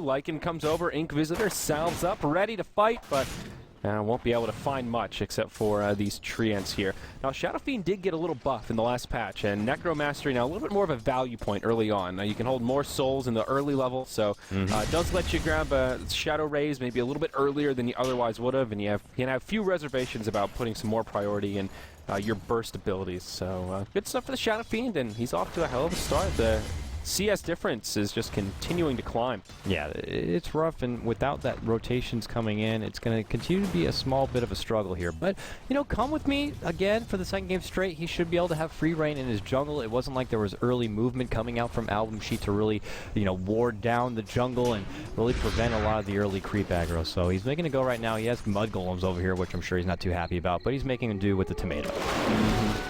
Lycan comes over, Ink Visitor salves up, ready to fight, but won't be able to find much except for these treants here. Now, Shadow Fiend did get a little buff in the last patch, and Necromastery now a little bit more of a value point early on. Now, you can hold more souls in the early level, so it does let you grab Shadow Rays maybe a little bit earlier than you otherwise would have, and you can have few reservations about putting some more priority in your burst abilities. So, good stuff for the Shadow Fiend, and he's off to a hell of a start. The CS difference is just continuing to climb. Yeah, it's rough, and without that rotations coming in, it's going to continue to be a small bit of a struggle here. But, you know, come with me again for the second game straight. He should be able to have free reign in his jungle. It wasn't like there was early movement coming out from Album Sheet to really, you know, ward down the jungle and really prevent a lot of the early creep aggro. So he's making a go right now. He has Mud Golems over here, which I'm sure he's not too happy about, but he's making him do with the tomato.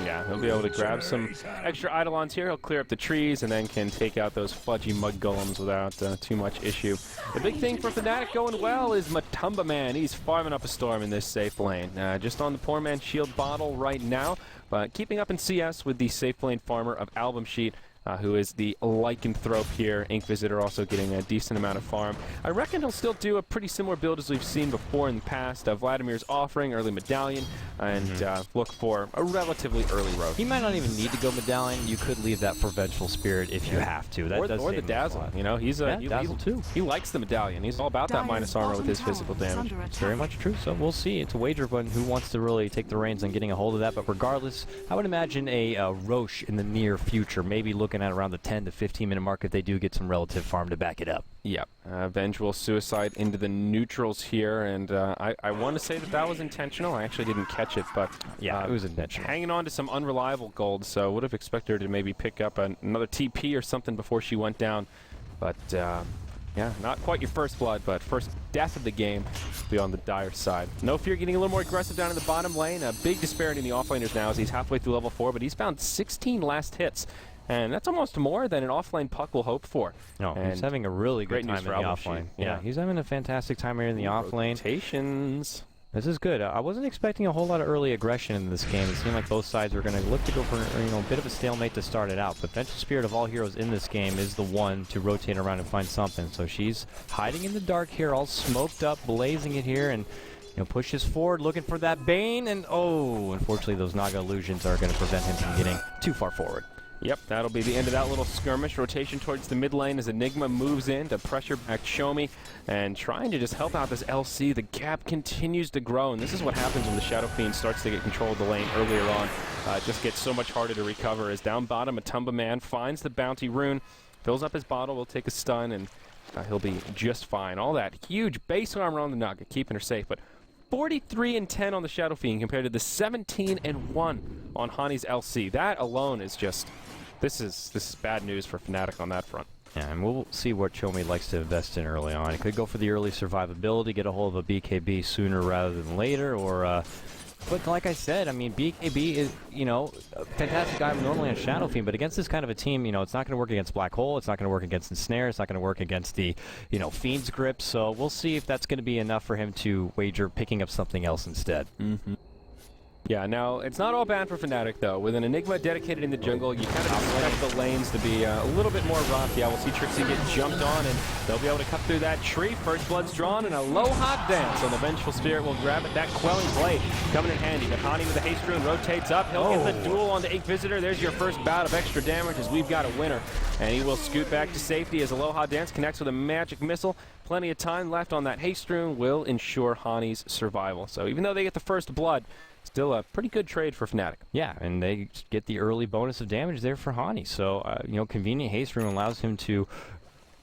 Yeah, he'll be able to grab some extra Eidolons here. He'll clear up the trees and then can take out those fudgy Mud Golems without too much issue. The big thing for Fnatic going well is Matumba Man. He's farming up a storm in this safe lane. Just on the poor man's shield bottle right now, but keeping up in CS with the safe lane farmer of Album Sheet, who is the Lycanthrope here. Ink Visitor also getting a decent amount of farm. I reckon he'll still do a pretty similar build as we've seen before in the past. Vladimir's offering early Medallion and look for a relatively early road. He might not even need to go Medallion. You could leave that for Vengeful Spirit if you have to. That or the Dazzle. You know, he's Dazzle too. He likes the Medallion. He's all about that minus armor with his physical damage. It's very much true. So we'll see. It's a wager button. Who wants to really take the reins on getting a hold of that? But regardless, I would imagine a Roche in the near future, maybe looking at around the 10 to 15 minute mark if they do get some relative farm to back it up. Yep. Vengeful Suicide into the neutrals here, and I want to say that was intentional. I actually didn't catch it, but yeah, it was intentional. Hanging on to some unreliable gold, so would have expected her to maybe pick up another TP or something before she went down. But yeah, not quite your first blood, but first death of the game be on the dire side. No Fear getting a little more aggressive down in the bottom lane. A big disparity in the offlaners now as he's halfway through level 4, but he's found 16 last hits. And that's almost more than an offlane puck will hope for. No, and he's having a really good time in the offlane. Yeah, he's having a fantastic time here in the offlane. Rotations. This is good. I wasn't expecting a whole lot of early aggression in this game. It seemed like both sides were going to look to go for a bit of a stalemate to start it out. But Vengeful Spirit of all heroes in this game is the one to rotate around and find something. So she's hiding in the dark here, all smoked up, blazing it here, and pushes forward, looking for that Bane. And oh, unfortunately, those Naga illusions are going to prevent him from getting too far forward. Yep, that'll be the end of that little skirmish. Rotation towards the mid lane as Enigma moves in to pressure back Shomi and trying to just help out this LC. The gap continues to grow, and this is what happens when the Shadow Fiend starts to get control of the lane earlier on. It just gets so much harder to recover as down bottom, Matumba Man finds the bounty rune, fills up his bottle, will take a stun, and he'll be just fine. All that huge base armor on the Naga, keeping her safe, but 43-10 on the Shadow Fiend compared to the 17-1 on Hani's LC. That alone is just... This is bad news for Fnatic on that front. Yeah, and we'll see what Chomi likes to invest in early on. He could go for the early survivability, get a hold of a BKB sooner rather than later, or... But like I said, I mean, BKB is, a fantastic item normally on Shadow Fiend, but against this kind of a team, it's not going to work against Black Hole, it's not going to work against Ensnare, it's not going to work against the, Fiend's Grip, so we'll see if that's going to be enough for him to wager picking up something else instead. Yeah, now, it's not all bad for Fnatic, though. With an Enigma dedicated in the jungle, you kind of expect the lanes to be a little bit more rough. Yeah, we'll see Trixie get jumped on, and they'll be able to cut through that tree. First blood's drawn, and a Aloha dance on the Vengeful Spirit will grab it. That Quelling Blade coming in handy. But Hani with the haste rune rotates up. He'll get the duel onto Ink Visitor. There's your first bout of extra damage as we've got a winner. And he will scoot back to safety as Aloha Dance connects with a magic missile. Plenty of time left on that haste rune will ensure Hani's survival. So even though they get the first blood, still a pretty good trade for Fnatic. Yeah, and they get the early bonus of damage there for Hani. So, convenient haste rune allows him to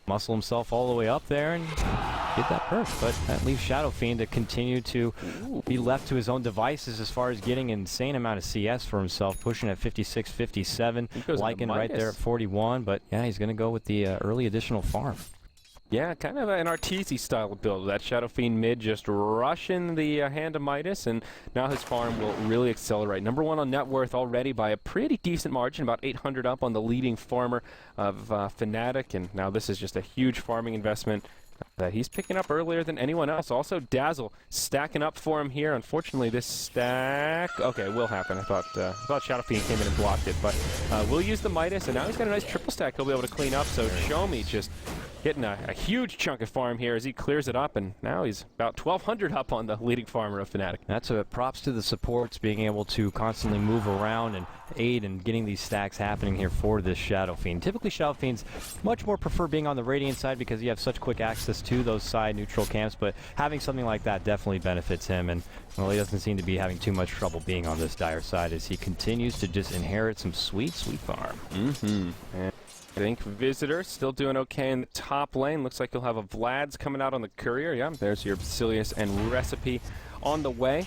muscle himself all the way up there and get that perk. But that leaves Shadow Fiend to continue to be left to his own devices as far as getting an insane amount of CS for himself, pushing at 56, 57. Lycan right there at 41. But, yeah, he's going to go with the early additional farm. Yeah, kind of an Arteezy style build. That Shadow Fiend mid just rushing the hand of Midas, and now his farm will really accelerate. Number 1 on net worth already by a pretty decent margin, about 800 up on the leading farmer of Fnatic, and now this is just a huge farming investment that he's picking up earlier than anyone else. Also, Dazzle stacking up for him here. Unfortunately, this stack... Okay, will happen. I thought Shadow Fiend came in and blocked it, but we'll use the Midas, and now he's got a nice triple stack he'll be able to clean up, so Shomi just getting a huge chunk of farm here as he clears it up, and now he's about 1,200 up on the leading farmer of Fnatic. That's a props to the supports being able to constantly move around and aid in getting these stacks happening here for this Shadow Fiend. Typically, Shadow Fiends much more prefer being on the Radiant side because you have such quick access to those side neutral camps, but having something like that definitely benefits him, and well, he doesn't seem to be having too much trouble being on this Dire side as he continues to just inherit some sweet, sweet farm. And I think Visitor still doing okay in the top lane. Looks like you'll have a Vlad's coming out on the Courier. Yeah, there's your Basilius and Recipe on the way.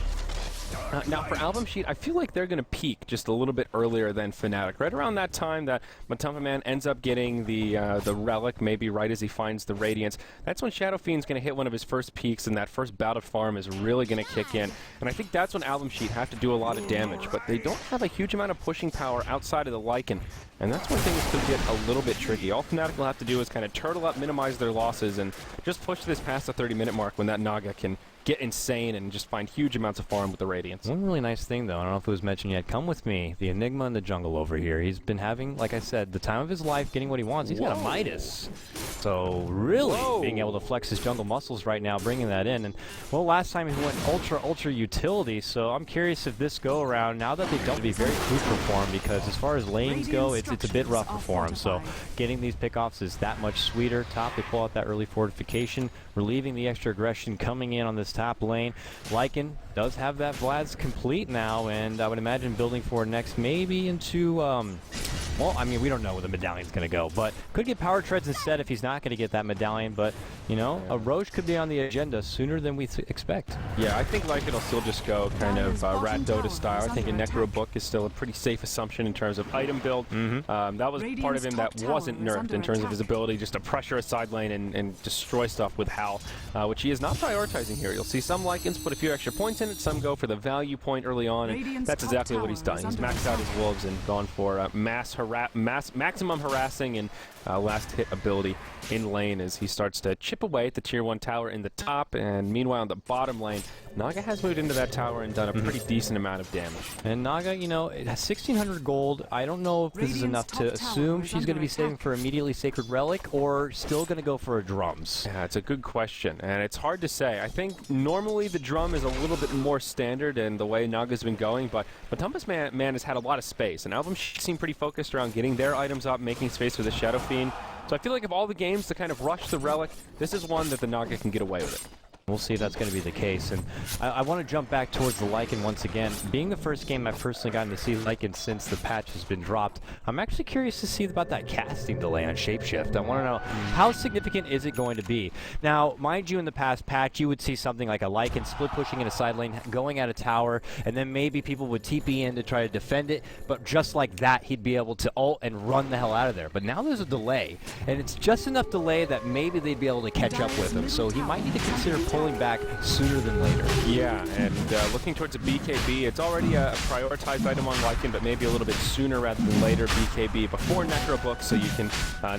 Now for Album Sheet, I feel like they're going to peak just a little bit earlier than Fnatic. Right around that time that Matumba Man ends up getting the Relic, maybe right as he finds the Radiance. That's when Shadow Fiend's going to hit one of his first peaks, and that first bout of farm is really going to kick in. And I think that's when Album Sheet have to do a lot of damage, but they don't have a huge amount of pushing power outside of the Lycan. And that's when things could get a little bit tricky. All Fnatic will have to do is kind of turtle up, minimize their losses, and just push this past the 30-minute mark when that Naga can get insane and just find huge amounts of farm with the Radiance. One really nice thing, though, I don't know if it was mentioned yet, come with me, the Enigma in the jungle over here. He's been having, like I said, the time of his life getting what he wants. He's got a Midas. So really being able to flex his jungle muscles right now, bringing that in. And, well, last time he went ultra utility, so I'm curious if this go-around, now that they don't be very crucial for him, because as far as lanes go, it's a bit rougher for him. So getting these pickoffs is that much sweeter. Top, they pull out that early fortification, relieving the extra aggression coming in on this top lane. Lycan does have that Vlad's complete now, and I would imagine building for next maybe into, well, I mean, we don't know where the medallion's going to go, but could get power treads instead if he's not going to get that medallion, but, you know, a Roche could be on the agenda sooner than we expect. Yeah, I think Lycan will still just go kind of Rat Dota style. I think a Necro Book is still a pretty safe assumption in terms of item build. That was part of him that wasn't nerfed in terms of his ability just to pressure a side lane and destroy stuff with Howl, which he is not prioritizing here. You'll see some Lycans put a few extra points in it, some go for the value point early on, and that's exactly what he's done. He's maxed out his Wolves and gone for maximum harassing and last hit ability in lane as he starts to chip away at the tier 1 tower in the top, and meanwhile in the bottom lane, Naga has moved into that tower and done a pretty decent amount of damage. And Naga, you know, it has 1,600 gold. I don't know if this is enough to assume she's going to be saving for immediately Sacred Relic or still going to go for a Drums. Yeah, it's a good question, and it's hard to say. I think normally the Drum is a little bit more standard in the way Naga's been going, but Matumba's man has had a lot of space, and Album seemed pretty focused around getting their items up, making space for the Shadow Fiend. So I feel like of all the games to kind of rush the Relic, this is one that the Naga can get away with it. We'll see if that's going to be the case. And I want to jump back towards the Lycan once again. Being the first game I've personally gotten to see Lycan since the patch has been dropped, I'm actually curious to see about that casting delay on Shapeshift. I want to know how significant is it going to be? Now, mind you, in the past patch, you would see something like a Lycan split pushing in a side lane, going at a tower, and then maybe people would TP in to try to defend it, but just like that, he'd be able to ult and run the hell out of there. But now there's a delay, and it's just enough delay that maybe they'd be able to catch up with him, so he might need to consider pulling back sooner than later. Yeah, and looking towards a BKB, it's already a prioritized item on Lycan, but maybe a little bit sooner rather than later BKB before Necro Book, so you can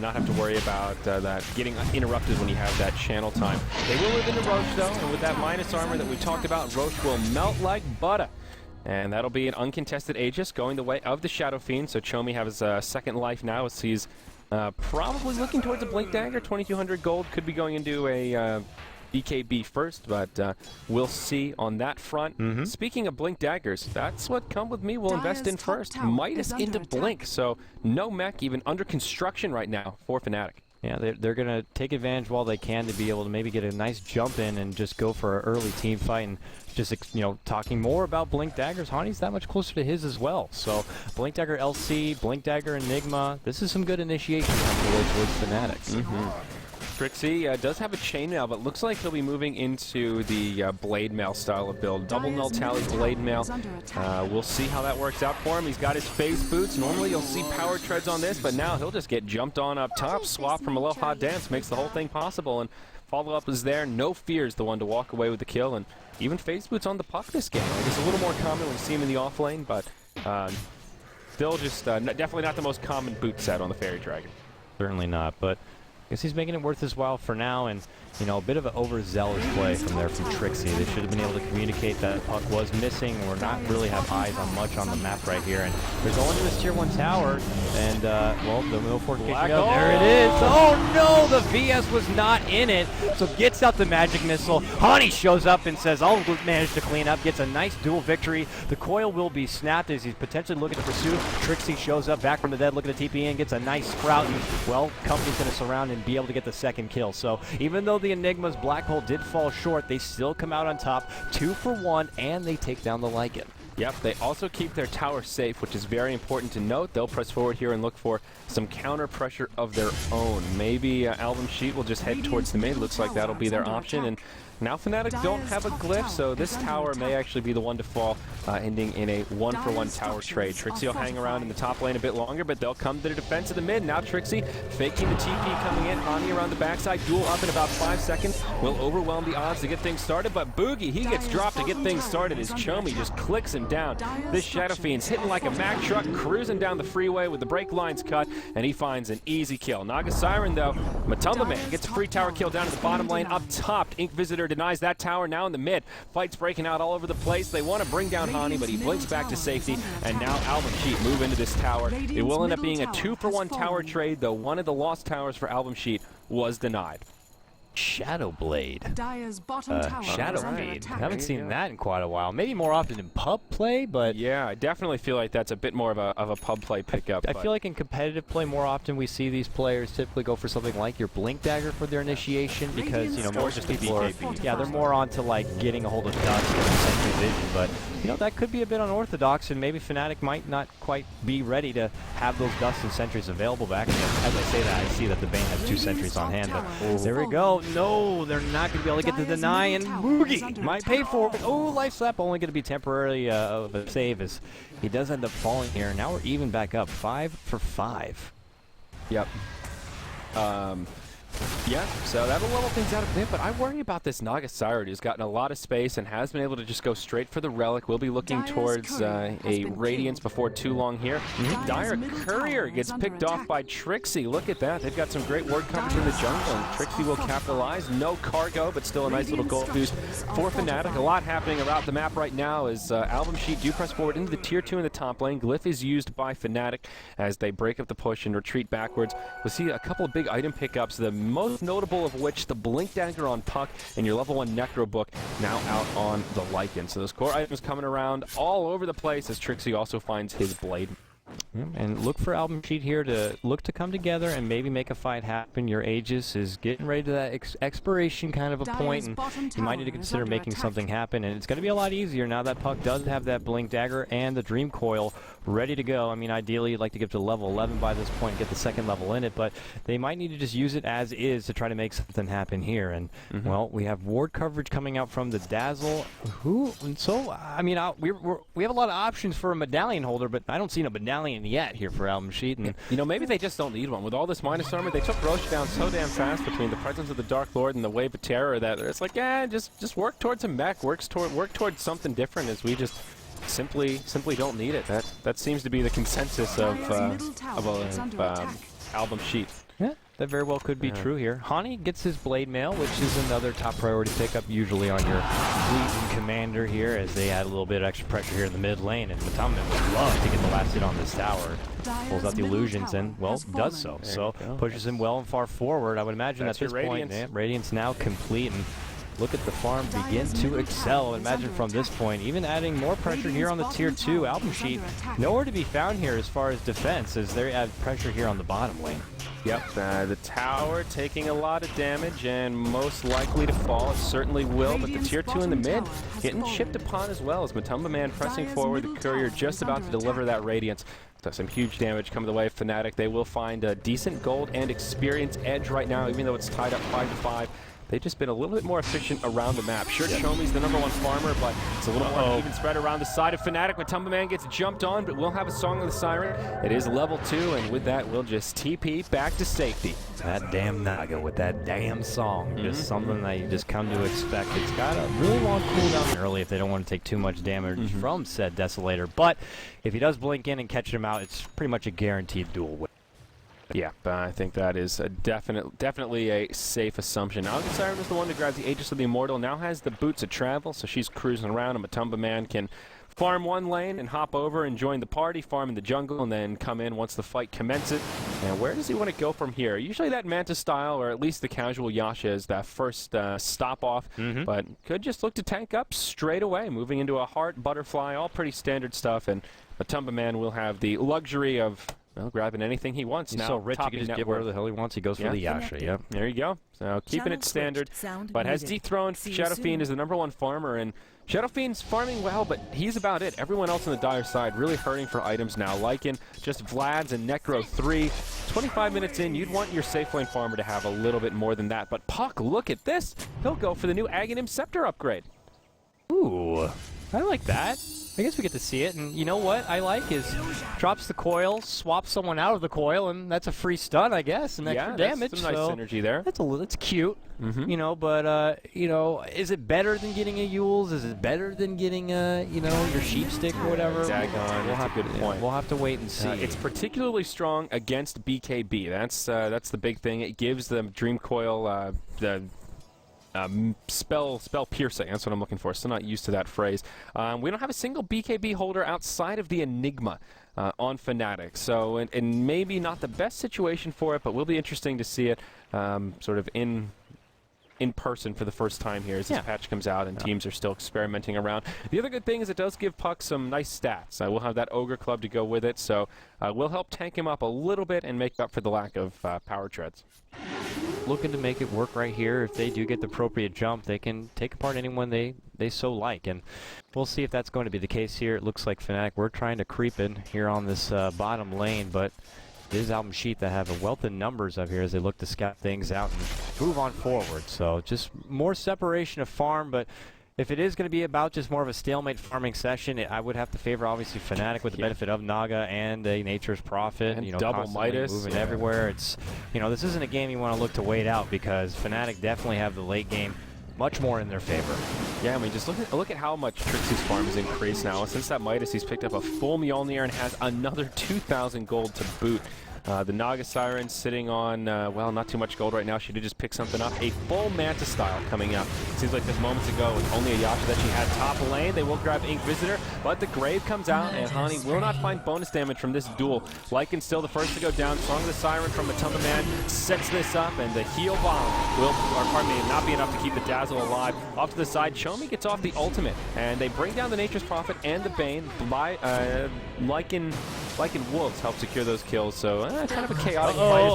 not have to worry about that getting interrupted when you have that channel time. They will live into Roche though, and with that minus armor that we talked about, Roche will melt like butter. And that'll be an uncontested Aegis going the way of the Shadow Fiend, so Chomi has his second life now as he's probably looking towards a Blink Dagger. 2,200 gold could be going into a BKB first, but we'll see on that front. Speaking of Blink Daggers, that's what Come With Me will invest in first. Midas into Blink, so no mech even under construction right now for Fnatic. Yeah, they're going to take advantage while they can to be able to maybe get a nice jump in and just go for an early team fight. And just, you know, talking more about Blink Daggers, Hani's that much closer to his as well. So Blink Dagger LC, Blink Dagger Enigma, this is some good initiation coming away towards Fnatic. Trixie does have a chainmail, but looks like he'll be moving into the blade mail style of build. Double null tally blade mail. We'll see how that works out for him. He's got his phase boots. Normally you'll see power treads on this, but now he'll just get jumped on up top. Swap from Aloha Dance makes the whole thing possible, and follow-up is there. No Fear is the one to walk away with the kill, and even phase boots on the puck this game. Like, it's a little more common when you see him in the off lane, but still just definitely not the most common boot set on the Fairy Dragon. Certainly not, but Guess he's making it worth his while for now, and you know, a bit of an overzealous play from there from Trixie. They should have been able to communicate that puck was missing. We're not really have eyes on much on the map right here, and they're going to this tier 1 tower, and well, the middle fortification up. There it is. Oh no, the VS was not in it, so gets out the magic missile. Hani shows up and says, "I'll manage to clean up." Gets a nice dual victory. The coil will be snapped as he's potentially looking to pursue. Trixie shows up back from the dead, looking to TP in, gets a nice sprout, and well, Company's going to surround and be able to get the second kill. So even though the Enigma's black hole did fall short, they still come out on top, 2 for 1, and they take down the Lycan. Yep, they also keep their tower safe, which is very important to note. They'll press forward here and look for some counter pressure of their own. Maybe Album Sheet will just head towards the mid. Looks like that'll be their option. And now Fnatic don't have a glyph, so this tower may actually be the one to fall, ending in a 1-for-1 tower trade. Trixie will hang around in the top lane a bit longer, but they'll come to the defense of the mid. Now Trixie faking the TP coming in. Hani around the backside. Duel up in about 5 seconds. Will overwhelm the odds to get things started, but Boogie, he gets dropped to get things started as Chomi just clicks him down. This Shadow Fiend's hitting like a Mack truck, cruising down the freeway with the brake lines cut, and he finds an easy kill. Naga Siren, though, Matumba Man gets a free tower kill down in the bottom lane. Up top, Ink Visitor denies that tower. Now in the mid, fights breaking out all over the place. They want to bring down Hani, but he blinks back to safety, and now Album Sheet move into this tower. It will end up being a 2-for-1 tower trade, though one of the lost towers for Album Sheet was denied. Shadow Blade. Shadow Feed. Right. I haven't seen that in quite a while. Maybe more often in pub play, but Yeah, I definitely feel like that's a bit more of a pub play pickup. I feel like in competitive play more often we see these players typically go for something like your Blink Dagger for their initiation because, you know, Or most just people are, BKB. yeah, they're more onto like getting a hold of Dust and Sentry Vision, but you know, that could be a bit unorthodox, and maybe Fnatic might not quite be ready to have those Dust and Sentries available back. And as I say that, I see that the Bane has 2 Sentries on hand, but there we go. No, they're not going to be able to get the deny, and Boogie might pay for it. Oh, Life Slap only going to be temporarily of a save as he does end up falling here. Now we're even back up, 5 for 5. Yep. Yeah, so that'll level things out a bit, but I worry about this Naga Siren, who's gotten a lot of space and has been able to just go straight for the Relic. We'll be looking towards a Radiance before too long here. Dire Courier gets picked off by Trixie. Look at that. They've got some great ward coverage in the jungle, and Trixie will capitalize. No cargo, but still a nice little gold boost for Fnatic. A lot happening around the map right now as Album Sheet do press forward into the tier 2 in the top lane. Glyph is used by Fnatic as they break up the push and retreat backwards. We'll see a couple of big item pickups, the most notable of which the Blink Dagger on Puck and your level 1 Necro Book now out on the Lycan. So those core items coming around all over the place as Trixie also finds his blade. And look for Album Sheet here to look to come together and maybe make a fight happen. Your Aegis is getting ready to that expiration kind of a point, and you might need to consider making something happen. And it's going to be a lot easier now that Puck does have that Blink Dagger and the Dream Coil ready to go. I mean, ideally you'd like to get to level 11 by this point and get the second level in it, but they might need to just use it as is to try to make something happen here. And well, we have ward coverage coming out from the Dazzle. I mean, we have a lot of options for a medallion holder, but I don't see a medallion yet here for Album Sheet. And you know, maybe they just don't need one. With all this minus armor, they took Roche down so damn fast between the presence of the Dark Lord and the Wave of Terror that it's like, yeah, just work towards a mech, work towards something different, as we just simply don't need it. That seems to be the consensus of Album Sheet. yeah, that very well could be true here. Hani gets his Blade Mail, which is another top priority pickup usually on your Legion Commander here, as they add a little bit of extra pressure here in the mid lane, and Matumba would love to get the last hit on this tower. Pulls out the illusions and, well, does so. So pushes him well and far forward. I would imagine at this point, Radiance now complete, and look at the farm begin to excel. Imagine from this point, even adding more pressure here on the tier 2. Album Sheet nowhere to be found here as far as defense, as they add pressure here on the bottom lane. Yep, the tower taking a lot of damage and most likely to fall. It certainly will, but the tier 2 in the mid getting chipped upon as well as Matumba Man pressing forward. The Courier just about to deliver that Radiance. So some huge damage coming the way of Fnatic. They will find a decent gold and experience edge right now, even though it's tied up 5 to 5. They've just been a little bit more efficient around the map. Sure, Chomi's the #1 farmer, but it's a little more even spread around the side of Fnatic. Matumba Man gets jumped on, but we'll have a Song of the Siren. It is level 2, and with that, we'll just TP back to safety. That damn Naga with that damn song. Just something that you just come to expect. It's got a really long cooldown early if they don't want to take too much damage from said Desolator. But if he does blink in and catch him out, it's pretty much a guaranteed duel win. Yeah, I think that is a definitely a safe assumption. Alga Siren is the one that grabs the Aegis of the Immortal, now has the boots of travel, so she's cruising around, and Matumba Man can farm one lane and hop over and join the party, farm in the jungle, and then come in once the fight commences. And where does he want to go from here? Usually that Manta style, or at least the casual Yasha, is that first stop off, but could just look to tank up straight away, moving into a heart, butterfly, all pretty standard stuff, and Matumba Man will have the luxury of, well, grabbing anything he wants. He's now so rich, he can just get whatever the hell he wants. He goes for the Yasha, yeah. There you go. So keeping it standard, but has dethroned Shadow Fiend as the #1 farmer, and Shadow Fiend's farming well, but he's about it. Everyone else on the Dire side really hurting for items now. Lycan, just Vlad's and Necro 3. 25 minutes in, you'd want your safe lane farmer to have a little bit more than that. But Puck, look at this. He'll go for the new Aghanim Scepter upgrade. Ooh, I like that. I guess we get to see it, and you know what I like is drops the coil, swaps someone out of the coil, and that's a free stun, I guess, and extra damage. Some nice synergy there. That's cute, you know. But you know, is it better than getting a Yules? Is it better than getting a, you know, your sheep stick or whatever? Dagon. We'll have a good point. We'll have to wait and see. It's particularly strong against BKB. That's the big thing. It gives the Dream Coil the spell piercing. That's what I'm looking for. Still not used to that phrase. We don't have a single BKB holder outside of the Enigma on Fnatic, so and maybe not the best situation for it, but will be interesting to see it sort of in person for the first time here as this patch comes out and teams are still experimenting around. The other good thing is it does give Puck some nice stats. We'll have that Ogre Club to go with it, so we'll help tank him up a little bit and make up for the lack of power treads. Looking to make it work right here. If they do get the appropriate jump, they can take apart anyone they so like, and we'll see if that's going to be the case here. It looks like Fnatic, we're trying to creep in here on this bottom lane, but it is Album Sheet that have a wealth of numbers up here as they look to scout things out and move on forward. So just more separation of farm, but if it is going to be about just more of a stalemate farming session, I would have to favor obviously Fnatic with the benefit of Naga and a Nature's Prophet, and you know, double Midas moving everywhere. It's, you know, this isn't a game you want to look to wait out because Fnatic definitely have the late game much more in their favor. Yeah, I mean, just look at how much Trixie's farm has increased now. Since that Midas, he's picked up a full Mjolnir and has another 2,000 gold to boot. The Naga Siren sitting on, well, not too much gold right now. She did just pick something up. A full Manta style coming up. Seems like just moments ago with only a Yasha that she had top lane. They will grab Ink Visitor, but the Grave comes out, and Hani will not find bonus damage from this duel. Lycan still the first to go down. Song of the Siren from Matumba Man sets this up, and the heal bomb will, or pardon me, not be enough to keep the Dazzle alive. Off to the side, Chomi gets off the ultimate, and they bring down the Nature's Prophet and the Bane. Lycan Wolves help secure those kills, so kind of a chaotic fight.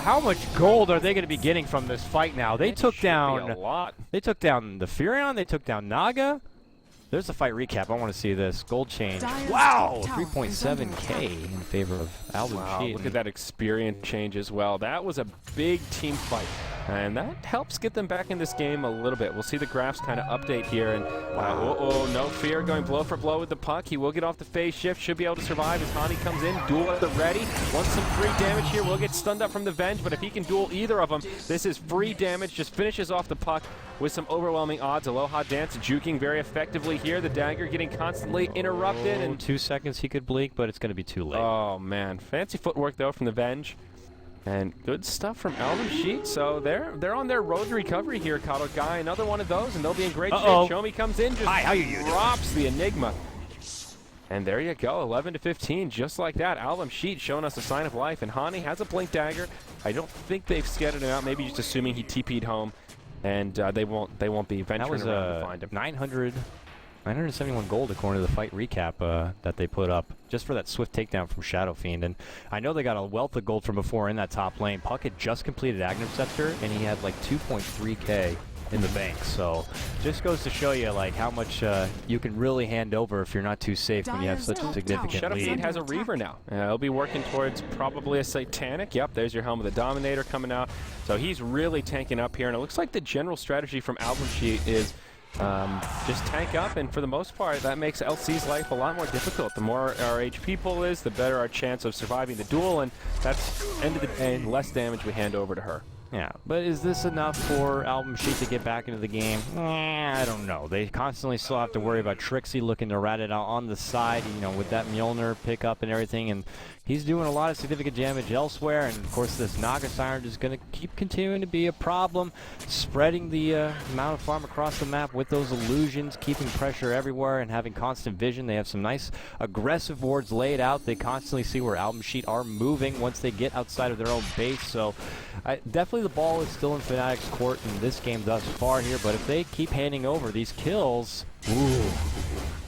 How much gold are they going to be getting from this fight now? They took down a lot. They took down the Furion. They took down Naga. There's the fight recap. I want to see this. Gold change. Wow! 3.7k in favor of Album Sheet. Look at that experience change as well. That was a big team fight. And that helps get them back in this game a little bit. We'll see the graphs kind of update here. And no fear, going blow for blow with the Puck. He will get off the phase shift, should be able to survive as Hani comes in. Duel at the ready. Wants some free damage here. Will get stunned up from the Venge, but if he can duel either of them, this is free damage. Just finishes off the Puck with some overwhelming odds. Aloha Dance juking very effectively here. The dagger getting constantly interrupted. And 2 seconds he could blink, but it's going to be too late. Oh, man. Fancy footwork, though, from the Venge. And good stuff from Album Sheet. So they're on their road to recovery here, Kato Guy. Another one of those, and they'll be in great shape. Chomi comes in, just drops the Enigma. And there you go, 11-15, just like that. Album Sheet showing us a sign of life, and Hani has a blink dagger. I don't think they've scattered him out, maybe just assuming he TP'd home, and they won't be venturing around to find him. 971 gold according to the fight recap that they put up just for that swift takedown from Shadow Fiend. And I know they got a wealth of gold from before in that top lane. Puck had just completed Aghanim Scepter, and he had like 2.3k in the bank. So just goes to show you like how much you can really hand over if you're not too safe when you have such a significant Shadow lead. Fiend has a Reaver now. He'll be working towards probably a Satanic. Yep, there's your Helm of the Dominator coming out. So he's really tanking up here, and it looks like the general strategy from Album Sheet is just tank up, and for the most part that makes LC's life a lot more difficult. The more our HP pool is, the better our chance of surviving the duel, and that's, end of the day, less damage we hand over to her. Yeah, but is this enough for Album Sheet to get back into the game? I don't know. They constantly still have to worry about Trixie looking to rat it out on the side, you know, with that Mjolnir pickup and everything, and he's doing a lot of significant damage elsewhere, and of course this Naga Siren is going to keep continuing to be a problem, spreading the amount of farm across the map with those illusions, keeping pressure everywhere and having constant vision. They have some nice aggressive wards laid out. They constantly see where Album Sheet are moving once they get outside of their own base, so definitely the ball is still in Fnatic's court in this game thus far here, but if they keep handing over these kills, ooh,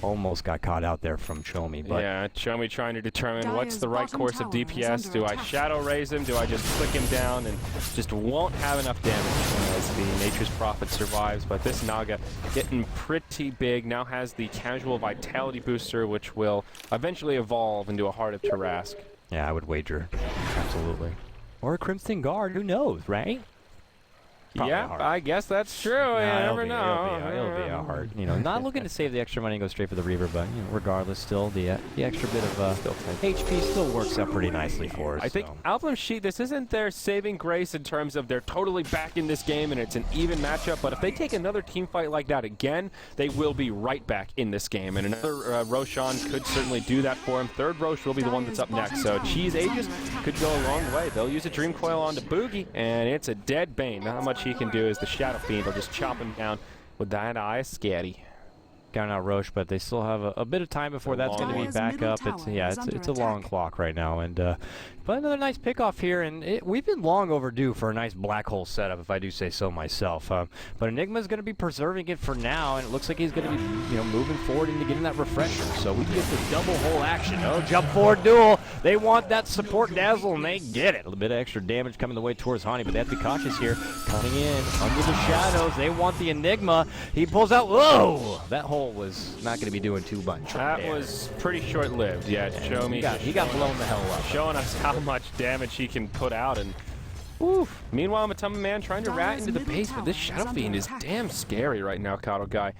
almost got caught out there from Chomi. But yeah, Chomi trying to determine what's the right course of DPS. Do I shadow raise him? Do I just click him down and just won't have enough damage as the Nature's Prophet survives? But this Naga getting pretty big, now has the casual vitality booster, which will eventually evolve into a Heart of Tarask. yeah, I would wager. Absolutely. Or a Crimson Guard, who knows, right? Probably Yeah, I guess that's true. You never know. It'll be a heart. You know, not looking to save the extra money and go straight for the Reaver, but you know, regardless, still the extra bit of HP still works out pretty nicely for us. I think Album Sheet, this isn't their saving grace in terms of they're totally back in this game and it's an even matchup, but if they take another team fight like that again, they will be right back in this game. And another Roshan could certainly do that for him. Third Rosh will be the one that's up next. So Cheese Aegis could go a long way. They'll use a Dream Coil onto Boogie, and it's a dead Bane. Not much he can do as the Shadow Fiend will just chop him down with that eye scatty. Counting out Roche, but they still have a bit of time before that's going to be back up. It's a long clock right now, and but another nice pickoff here, and we've been long overdue for a nice black hole setup, if I do say so myself. But Enigma's going to be preserving it for now, and it looks like he's going to be moving forward into getting that refresher, so we can get this double hole action. Oh, jump forward duel. They want that support dazzle, and they get it. A little bit of extra damage coming the way towards Hani, but they have to be cautious here. Coming in under the shadows, they want the Enigma. He pulls out. Whoa! That hole was not going to be doing too much. That was pretty short-lived. Yeah, Chomi. He got blown the hell up. Showing us how much damage he can put out, and oof. Meanwhile, Matumba Man trying to rat into the base, but this Shadow Fiend is damn scary right now, Kato Guy.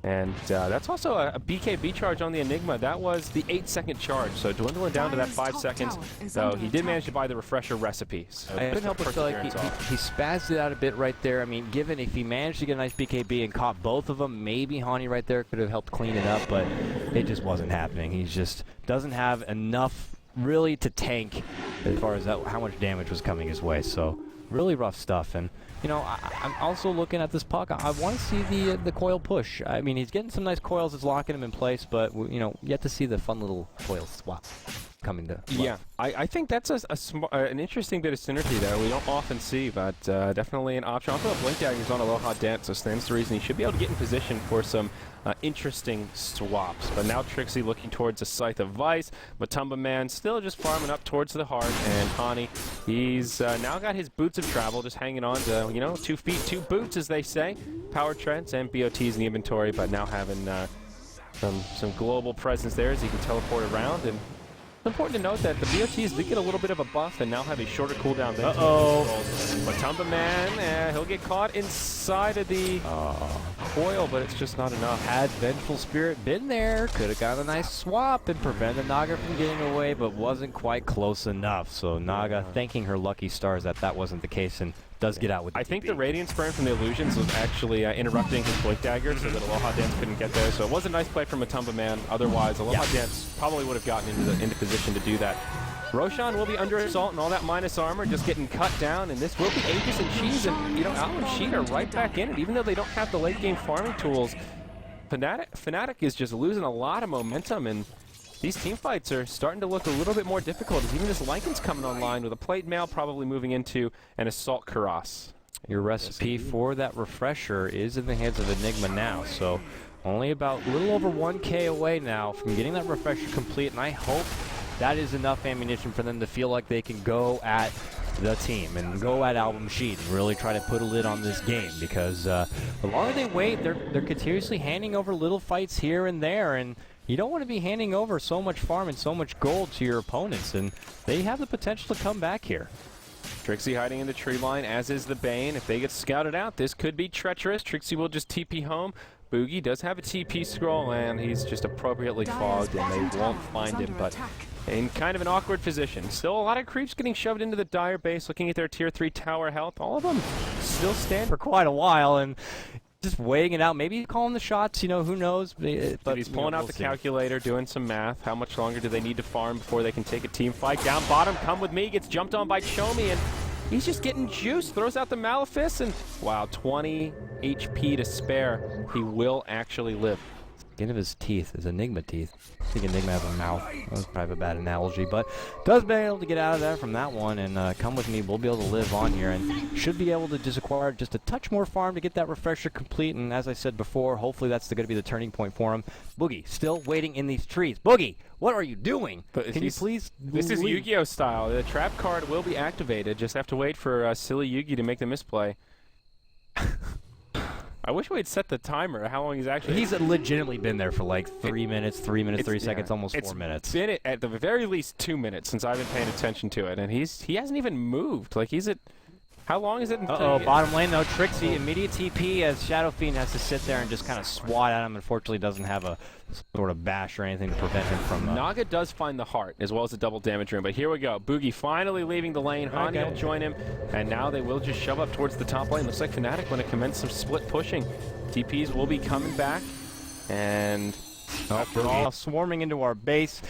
And that's also a BKB charge on the Enigma. That was the 8-second charge, so dwindling down to that 5 seconds. So he did manage to buy the refresher recipe. So I couldn't help but feel like he spazzed it out a bit right there. I mean, given if he managed to get a nice BKB and caught both of them, maybe Hani right there could have helped clean it up, but it just wasn't happening. He just doesn't have enough really to tank as far as how much damage was coming his way. So really rough stuff. And I'm also looking at this puck. I want to see the coil push. I mean, he's getting some nice coils that's locking him in place, but yet to see the fun little coil swap coming to life. Yeah, I think that's an interesting bit of synergy there we don't often see, but definitely an option. Also, Blink Dagger's on Aloha Dance, so stands to reason he should be able to get in position for some interesting swaps. But now Trixie looking towards the Scythe of Vice. Matumba Man still just farming up towards the heart, and Hani, he's now got his boots of travel, just hanging on to 2 feet, 2 boots, as they say. Power Treads and BOTs in the inventory, but now having some global presence there as he can teleport around. And it's important to note that the BOTs did get a little bit of a buff and now have a shorter cooldown than Matumba Man, he'll get caught inside of the coil, but it's just not enough. Had Vengeful Spirit been there, could have got a nice swap and prevented Naga from getting away, but wasn't quite close enough. So Naga thanking her lucky stars that wasn't the case, and does get out with the I think the Radiance Burn from the Illusions was actually interrupting his Blink Dagger so that Aloha Dance couldn't get there. So it was a nice play from Matumba Man. Otherwise, Aloha Dance probably would have gotten into position to do that. Roshan will be under assault and all that minus armor, just getting cut down, and this will be Aegis and Cheese, and Album Sheet are right back in it, even though they don't have the late game farming tools. Fnatic is just losing a lot of momentum, and these team fights are starting to look a little bit more difficult, as even this Lycan's coming online with a Plate Mail probably moving into an Assault Karas. Your recipe for that refresher is in the hands of Enigma now, so only about a little over 1K away now from getting that refresher complete, and I hope that is enough ammunition for them to feel like they can go at the team and go at Album Sheet and really try to put a lid on this game, because the longer they wait, they're continuously handing over little fights here and there, and you don't want to be handing over so much farm and so much gold to your opponents, and they have the potential to come back here. Trixie hiding in the tree line, as is the Bane. If they get scouted out, this could be treacherous. Trixie will just TP home. Boogie does have a TP scroll, and he's just appropriately fogged, and they won't find him, but in kind of an awkward position. Still a lot of creeps getting shoved into the Dire base, looking at their tier 3 tower health. All of them still stand for quite a while, and just weighing it out. Maybe calling the shots, you know, who knows. But he's pulling out the calculator, doing some math. How much longer do they need to farm before they can take a team fight? Down bottom, come with me, gets jumped on by Chomi, and he's just getting juiced. Throws out the Malefice, and wow, 20 HP to spare. He will actually live. Skin of his teeth, his Enigma teeth. I think Enigma has a mouth. That was probably a bad analogy, but does be able to get out of there from that one, and come with me. We'll be able to live on here, and should be able to just acquire just a touch more farm to get that refresher complete. And as I said before, hopefully that's going to be the turning point for him. Boogie still waiting in these trees. Boogie, what are you doing? Can you please? This is Yu-Gi-Oh style. The trap card will be activated. Just have to wait for silly Yugi to make the misplay. I wish we'd set the timer, how long he's actually... He's legitimately been there for like 3 minutes, 3 seconds, almost 4 minutes. It's been at the very least 2 minutes since I've been paying attention to it, and he hasn't even moved. Like, he's at... How long is it until... Uh-oh, bottom lane though, Trixie, immediate TP as Shadow Fiend has to sit there and just kind of swat at him. Unfortunately, doesn't have a sort of bash or anything to prevent him from... Naga does find the heart, as well as the double damage room, but here we go. Boogie finally leaving the lane. Hani will join him, and now they will just shove up towards the top lane. Looks like Fnatic want to commence some split pushing. TPs will be coming back, and... After all, swarming into our base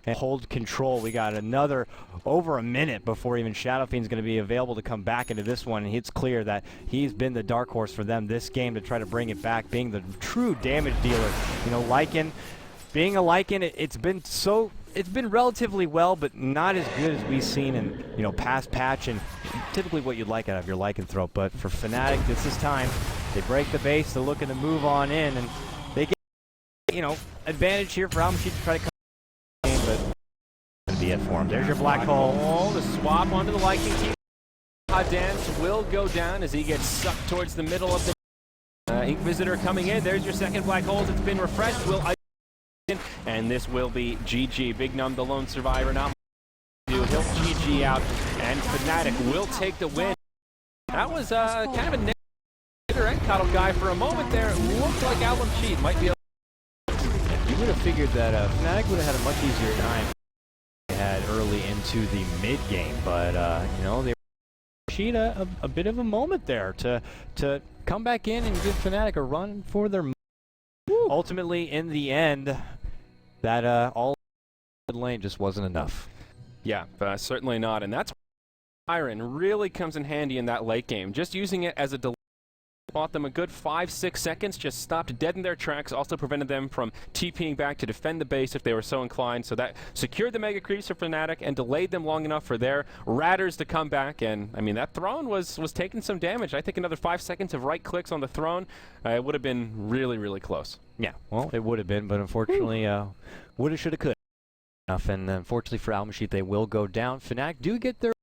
and hold control. We got another over a minute before even Shadow Fiend's going to be available to come back into this one, and it's clear that he's been the dark horse for them this game to try to bring it back, being the true damage dealer. You know, Lycan, being a Lycan, it's been relatively well, but not as good as we've seen in, you know, past patch and typically what you'd like out of your Lycanthrope. But for Fnatic, this is time. They break the base, they're looking to move on in, and they get, you know, advantage here for Almasheet to try to come in, but going to be it for him. There's your black hole. Oh, the swap onto the Lycan team. Dance will go down as he gets sucked towards the middle of the Inquisitor coming in. There's your second black hole. It's been refreshed. And this will be GG. Big Num, the lone survivor, now he'll GG out, and Fnatic will take the win. That was kind of a negative end cuddle guy for a moment there. It looked like Almasheet might be able to... You would have figured that Fnatic would have had a much easier time they had early into the mid game, but you know, they were a bit of a moment there to come back in and give Fnatic a run for their... Ultimately, in the end, that all lane just wasn't enough. Yeah, certainly not, and that's why Iron really comes in handy in that late game. Just using it as a delay bought them a good 5-6 seconds, just stopped dead in their tracks, also prevented them from TPing back to defend the base if they were so inclined, so that secured the Mega Creeps for Fnatic and delayed them long enough for their Ratters to come back, and I mean, that throne was taking some damage. I think another 5 seconds of right clicks on the throne, it would have been really, really close. Yeah, well, it would have been, but unfortunately, woulda, shoulda, coulda. Enough, and unfortunately for Almasheet, they will go down. Fnatic do get their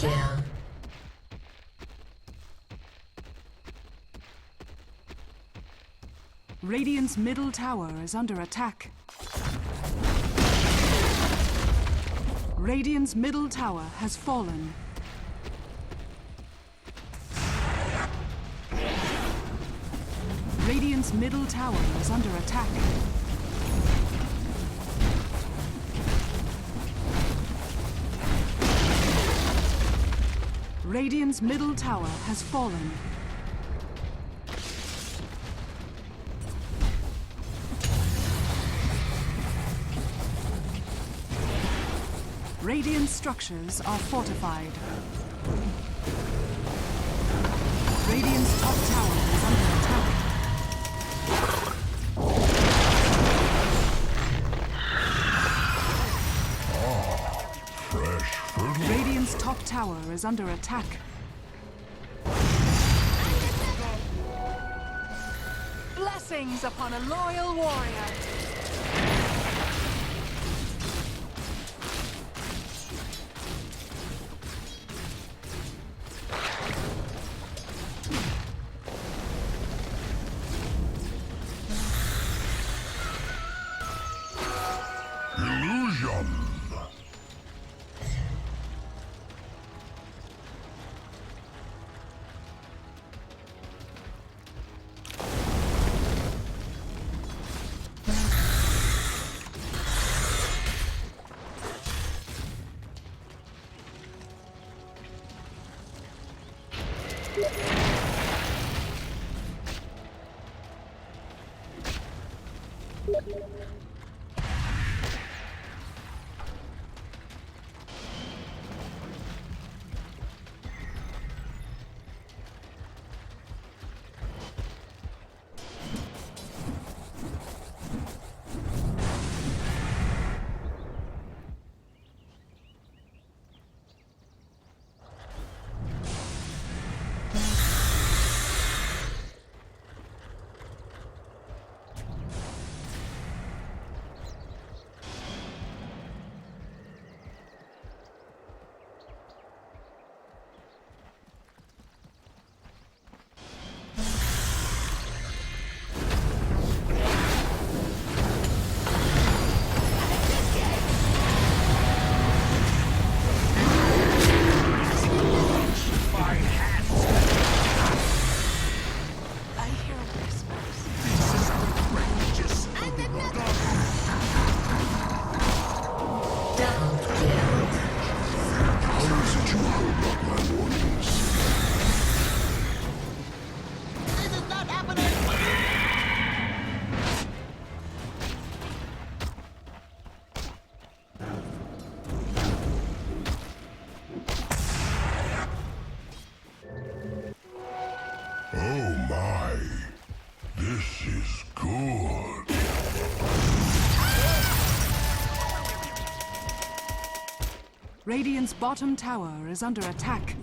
kill. Radiant's middle tower is under attack. Radiant's middle tower has fallen. Radiant's middle tower is under attack. Radiant's middle tower has fallen. Radiant structures are fortified. Radiant's top tower is under attack. Radiant's top tower is under attack. Blessings upon a loyal warrior. Illusion! Oh my, this is good. Radiant's bottom tower is under attack.